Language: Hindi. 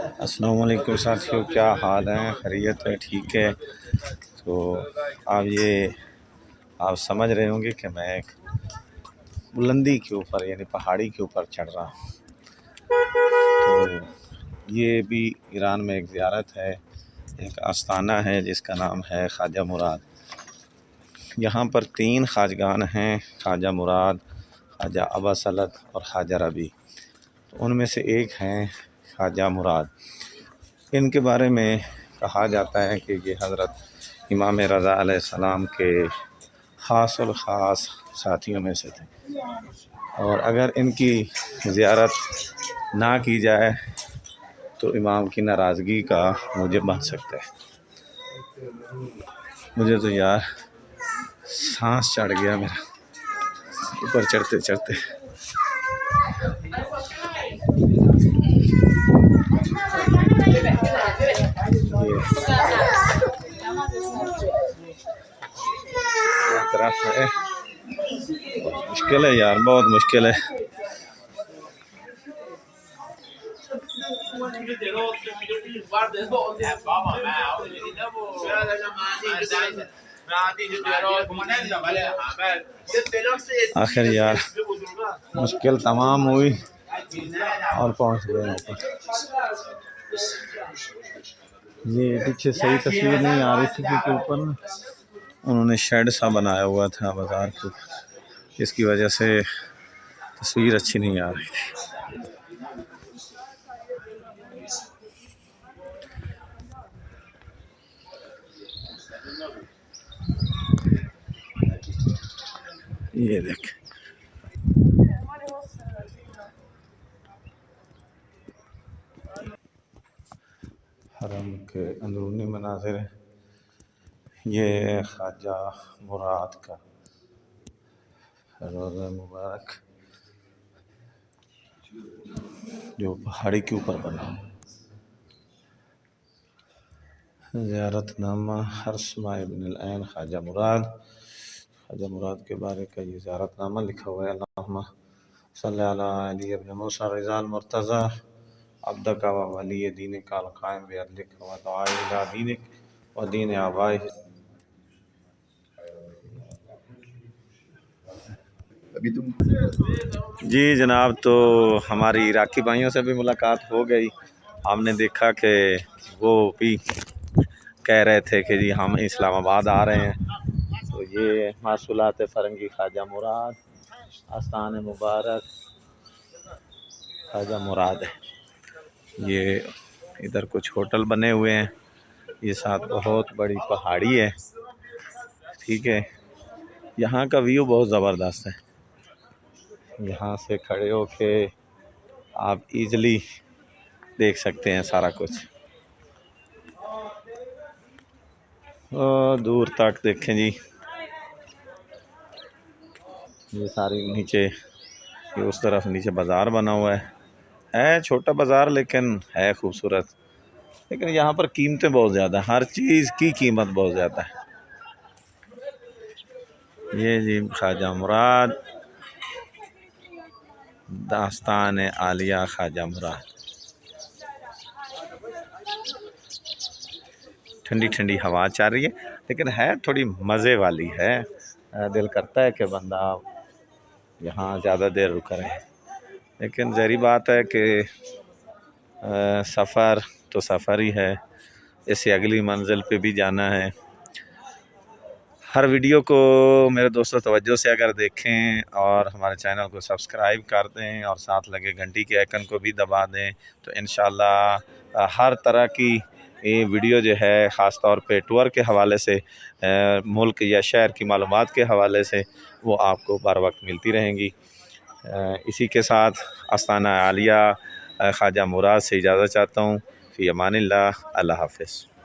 अस्सलाम वालेकुम साथियों, क्या हाल है? खैरियत है? ठीक है। तो आप समझ रहे होंगे कि मैं एक बुलंदी के ऊपर यानी पहाड़ी के ऊपर चढ़ रहा हूँ। तो ये भी ईरान में एक ज़ियारत है, एक आस्थाना है जिसका नाम है ख्वाजा मुराद। यहाँ पर 3 ख्वाजगान हैं, ख्वाजा मुराद, ख्वाजा अबा सलत और ख्वाजा रबी। तो उनमें से एक हैं ख्वाजा मुराद। इनके बारे में कहा जाता है कि ये हज़रत इमाम रज़ा अलैहिस्सलाम के ख़ास और ख़ास साथियों में से थे, और अगर इनकी ज़ियारत ना की जाए तो इमाम की नाराज़गी का मूजिब बन सकता है। मुझे तो यार सांस चढ़ गया मेरा ऊपर चढ़ते चढ़ते। ये तरफ है, मुश्किल है यार, बहुत मुश्किल है। आखिर यार मुश्किल तमाम हुई और पहुंच गए ऊपर। ये पीछे सही तस्वीर नहीं आ रही थी क्योंकि ऊपर उन्होंने शेड सा बनाया हुआ था बाजार के ऊपर, इसकी वजह से तस्वीर अच्छी नहीं आ रही थी। ये देख, हरम के अंदरूनी मनाज़िर है। ये ख्वाजा मुराद का रोज़ा मुबारक जो पहाड़ी के ऊपर बना। ज़ियारतनामा हर्समा इब्न ऐन ख्वाजा मुराद के बारे का ये ज़ियारतनामा लिखा हुआ है। अल्लाहुम्मा सल्ली अला अली इब्न मूसा रिज़ाल मुर्तज़ा अब्दका व वली दीनिक अल कायम बिअदलिक व दुआई इला दीनिक व दीन आबाई। अभी तुम जी जनाब, तो हमारी इराकी भाइयों से भी मुलाकात हो गई। हमने देखा कि वो भी कह रहे थे कि जी हम इस्लामाबाद आ रहे हैं। तो ये मासूलात फ़रंगी ख्वाजा मुराद, आस्थान मुबारक ख्वाजा मुराद है। ये इधर कुछ होटल बने हुए हैं, ये साथ बहुत बड़ी पहाड़ी है। ठीक है, यहाँ का व्यू बहुत ज़बरदस्त है। यहाँ से खड़े होके आप इजीली देख सकते हैं सारा कुछ। दूर तक देखें जी, ये सारी नीचे, ये उस तरफ नीचे बाज़ार बना हुआ है छोटा बाज़ार लेकिन है खूबसूरत। लेकिन यहाँ पर कीमतें बहुत ज़्यादा, हर चीज़ की कीमत बहुत ज़्यादा है। ये जी ख्वाजा मुराद, दास्तान आलिया ख्वाजा मुराद। ठंडी ठंडी हवा चल रही है, लेकिन है थोड़ी मज़े वाली है। दिल करता है कि बंदा यहाँ ज़्यादा देर रुका रहे, लेकिन ज़हरी बात है कि सफ़र तो सफ़र ही है, इससे अगली मंजिल पे भी जाना है। हर वीडियो को मेरे दोस्तों तवज्जो से अगर देखें और हमारे चैनल को सब्सक्राइब कर दें और साथ लगे घंटी के आइकन को भी दबा दें, तो इंशाल्लाह हर तरह की ये वीडियो जो है ख़ास तौर पे टूर के हवाले से, मुल्क या शहर की मालूमात के हवाले से, वो आपको बर वक्त मिलती रहेंगी। इसी के साथ आस्थाना आलिया ख्वाजा मुराद से इजाज़त चाहता हूँ। फ़ी अमानिल्लाह, अल्लाह हाफ़िज़।